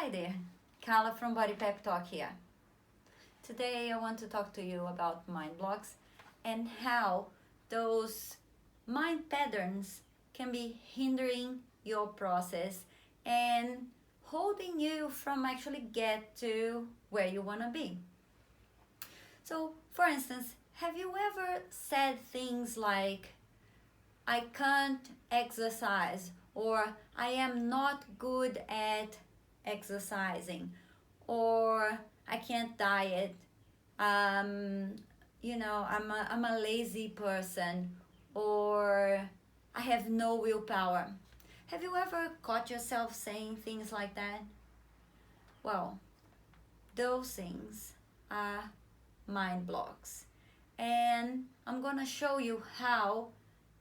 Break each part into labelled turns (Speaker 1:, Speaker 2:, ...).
Speaker 1: Hi there, Carla from Body Pep Talk here. Today I want to talk to you about mind blocks and how those mind patterns can be hindering your process and holding you from actually get to where you want to be. So, for instance, have you ever said things like, I can't exercise, or I am not good at exercising, or I can't diet, I'm a lazy person, or I have no willpower. Have you ever caught yourself saying things like that? Well, those things are mind blocks. And I'm going to show you how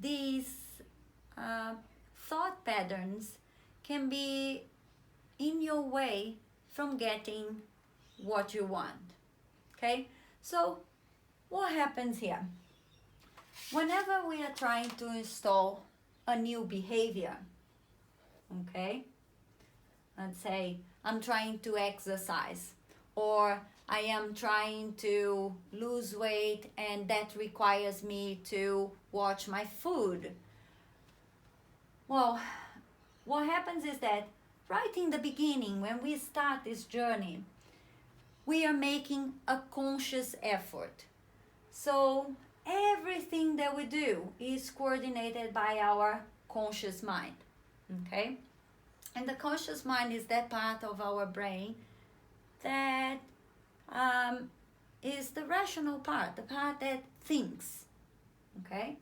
Speaker 1: these thought patterns can be in your way from getting what you want. Okay? So, what happens here? Whenever we are trying to install a new behavior, okay? Let's say I'm trying to exercise, or I am trying to lose weight and that requires me to watch my food. Well, what happens is that right in the beginning, when we start this journey, we are making a conscious effort. So everything that we do is coordinated by our conscious mind, okay? And the conscious mind is that part of our brain that is the rational part, the part that thinks, okay?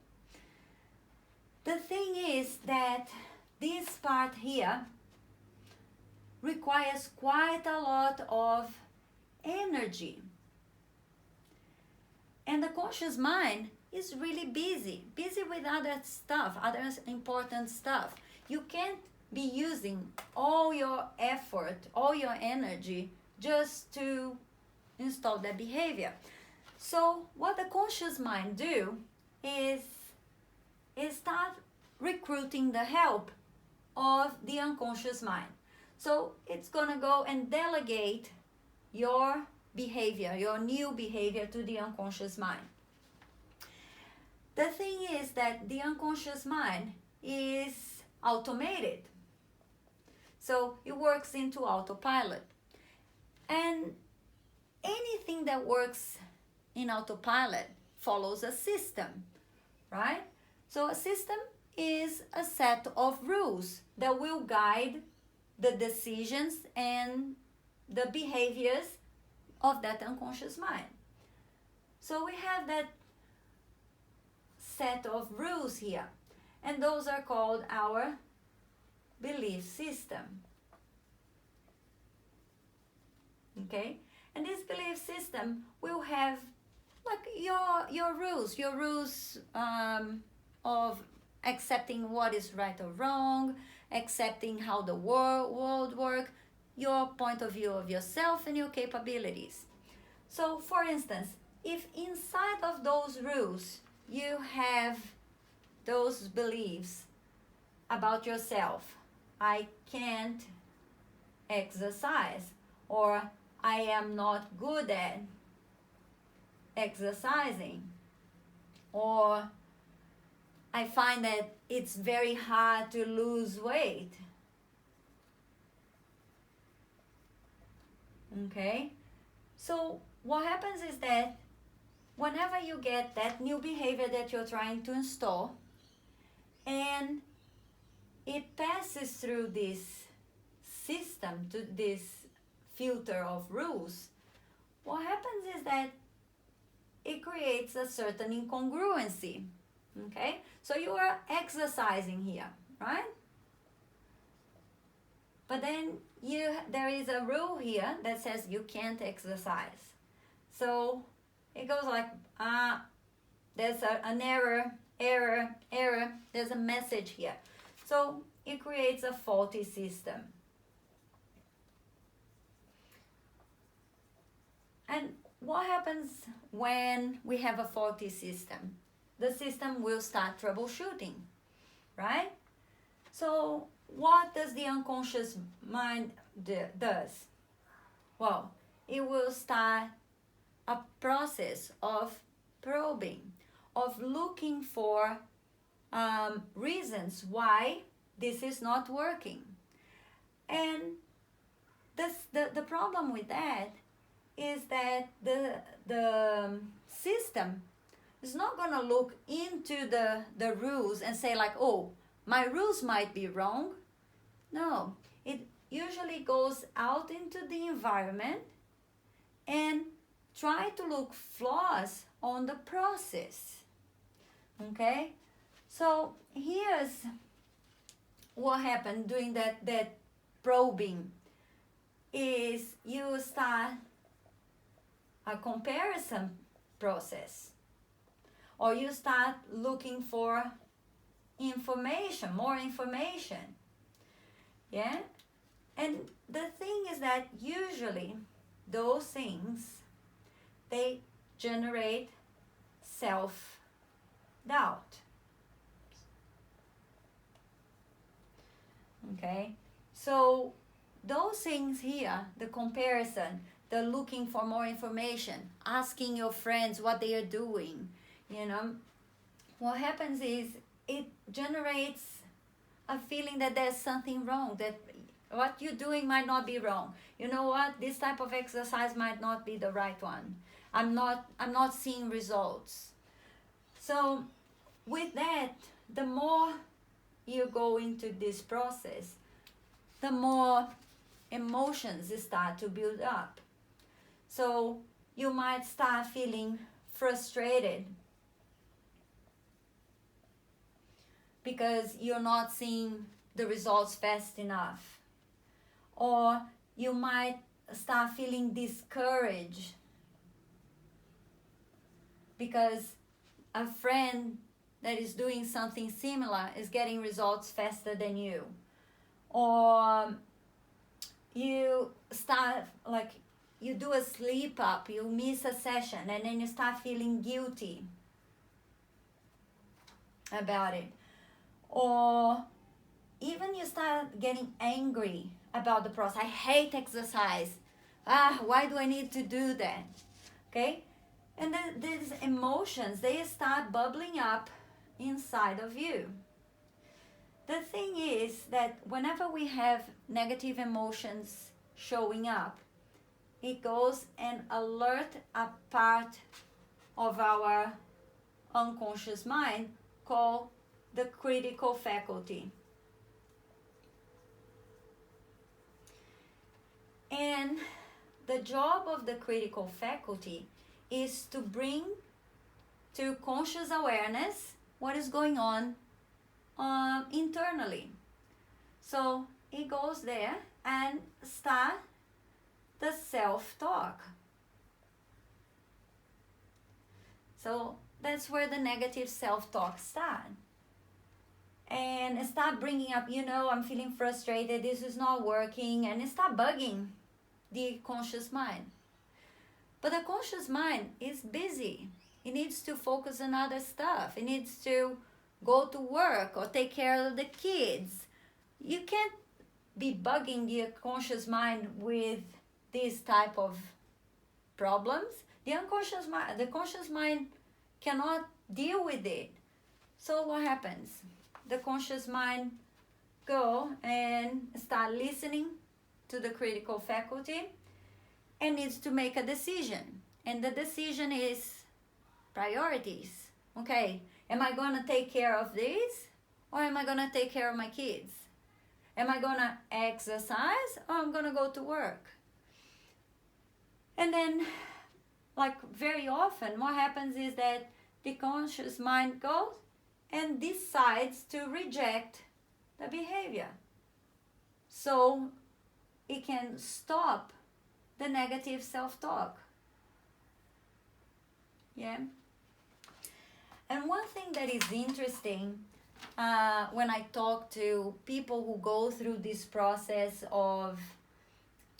Speaker 1: The thing is that this part here requires quite a lot of energy. And the conscious mind is really busy with other stuff, other important stuff. You can't be using all your effort, all your energy just to install that behavior. So what the conscious mind do is start recruiting the help of the unconscious mind. So it's gonna go and delegate your behavior, your new behavior, to the unconscious mind. The thing is that the unconscious mind is automated. So it works into autopilot. And anything that works in autopilot follows a system, right? So a system is a set of rules that will guide the decisions and the behaviors of that unconscious mind. So we have that set of rules here, and those are called our belief system. Okay? And this belief system will have like your rules of accepting what is right or wrong, accepting how the world works, your point of view of yourself and your capabilities. So, for instance, if inside of those rules you have those beliefs about yourself, I can't exercise, or I am not good at exercising, or I find that it's very hard to lose weight. Okay? So what happens is that whenever you get that new behavior that you're trying to install, and it passes through this system, to this filter of rules, what happens is that it creates a certain incongruency. Okay? So you are exercising here, right? But then there is a rule here that says you can't exercise. So it goes like, there's an error, there's a message here. So it creates a faulty system. And what happens when we have a faulty system? The system will start troubleshooting, right? So what does the unconscious mind does? Well, it will start a process of probing, of looking for reasons why this is not working. And the problem with that is that the system is not going to look into the rules and say like, oh, my rules might be wrong. No, it usually goes out into the environment and try to look flaws on the process. Okay, so here's what happened during that probing is you start a comparison process, or you start looking for information, more information. Yeah, and the thing is that usually those things, they generate self-doubt. Okay, so those things here, the comparison, the looking for more information, asking your friends what they are doing, what happens is it generates a feeling that there's something wrong, that what you're doing might not be wrong. You know what? This type of exercise might not be the right one. I'm not seeing results. So with that, the more you go into this process, the more emotions start to build up. So you might start feeling frustrated because you're not seeing the results fast enough. Or you might start feeling discouraged because a friend that is doing something similar is getting results faster than you. Or you start, like, you do a sleep up, you miss a session, and then you start feeling guilty about it. Or even you start getting angry about the process. I hate exercise. Why do I need to do that? Okay? And then these emotions, they start bubbling up inside of you. The thing is that whenever we have negative emotions showing up, it goes and alert a part of our unconscious mind called the critical faculty. And the job of the critical faculty is to bring to conscious awareness what is going on internally. So it goes there and start the self-talk. So that's where the negative self-talk starts. And start bringing up, I'm feeling frustrated, this is not working, and start bugging the conscious mind. But the conscious mind is busy. It needs to focus on other stuff. It needs to go to work or take care of the kids. You can't be bugging the conscious mind with this type of problems. The conscious mind cannot deal with it. So what happens? The conscious mind go and start listening to the critical faculty and needs to make a decision. And the decision is priorities. Okay, am I going to take care of this, or am I going to take care of my kids? Am I going to exercise, or I'm going to go to work? And then, like, very often what happens is that the conscious mind goes and decides to reject the behavior, so it can stop the negative self-talk. Yeah. And one thing that is interesting when I talk to people who go through this process of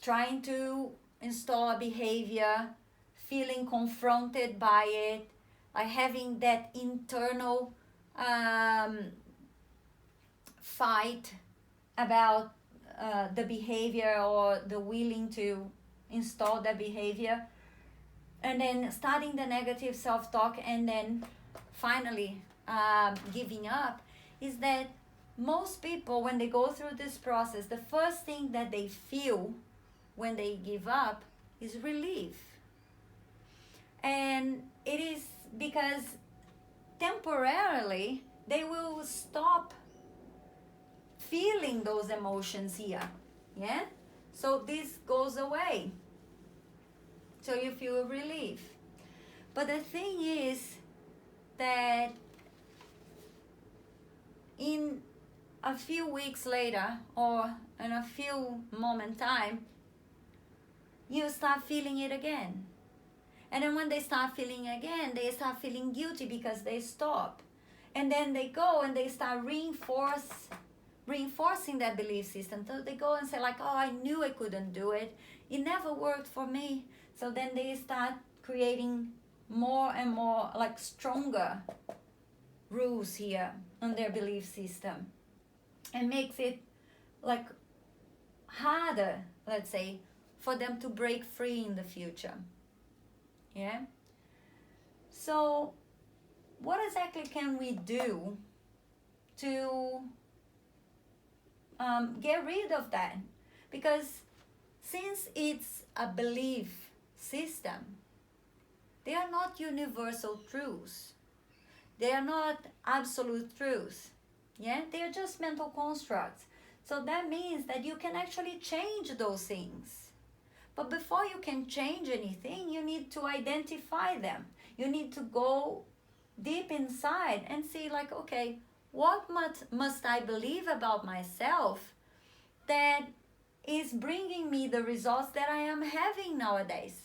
Speaker 1: trying to install a behavior, feeling confronted by it, like having that internal fight about the behavior or the willing to install that behavior, and then starting the negative self-talk, and then finally giving up, is that most people, when they go through this process, the first thing that they feel when they give up is relief. And it is because temporarily they will stop feeling those emotions here. Yeah? So this goes away. So you feel relief. But the thing is that in a few weeks later, or in a few moment time, you start feeling it again. And then when they start feeling again, they start feeling guilty because they stop. And then they go and they start reinforcing that belief system. So they go and say like, oh, I knew I couldn't do it. It never worked for me. So then they start creating more and more like stronger rules here on their belief system. And makes it like harder, let's say, for them to break free in the future. Yeah? So what exactly can we do to get rid of that? Because since it's a belief system, they are not universal truths. They are not absolute truths. Yeah, they are just mental constructs. So that means that you can actually change those things. But before you can change anything, you need to identify them. You need to go deep inside and see like, okay, what must I believe about myself that is bringing me the results that I am having nowadays?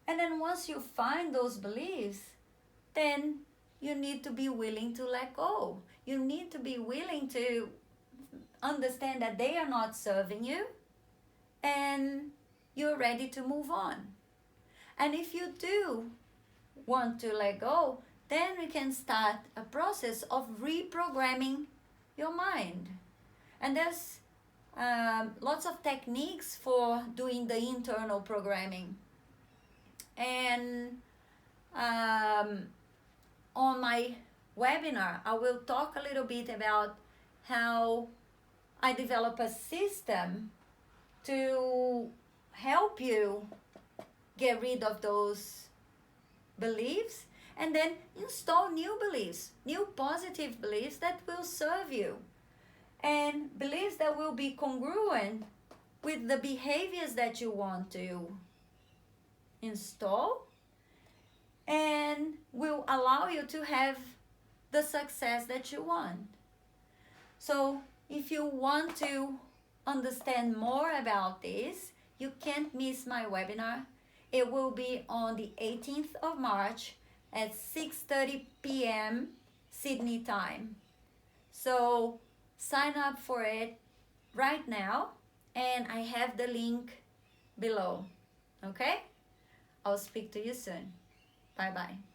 Speaker 1: And then once you find those beliefs, then you need to be willing to let go. You need to be willing to understand that they are not serving you, and you're ready to move on. And if you do want to let go, then we can start a process of reprogramming your mind. And there's lots of techniques for doing the internal programming. And on my webinar, I will talk a little bit about how I develop a system to help you get rid of those beliefs and then install new beliefs, new positive beliefs that will serve you, and beliefs that will be congruent with the behaviors that you want to install and will allow you to have the success that you want. So if you want to understand more about this, you can't miss my webinar. It will be on the 18th of March at 6:30 p.m. Sydney time. So sign up for it right now, and I have the link below. Okay? I'll speak to you soon. Bye-bye.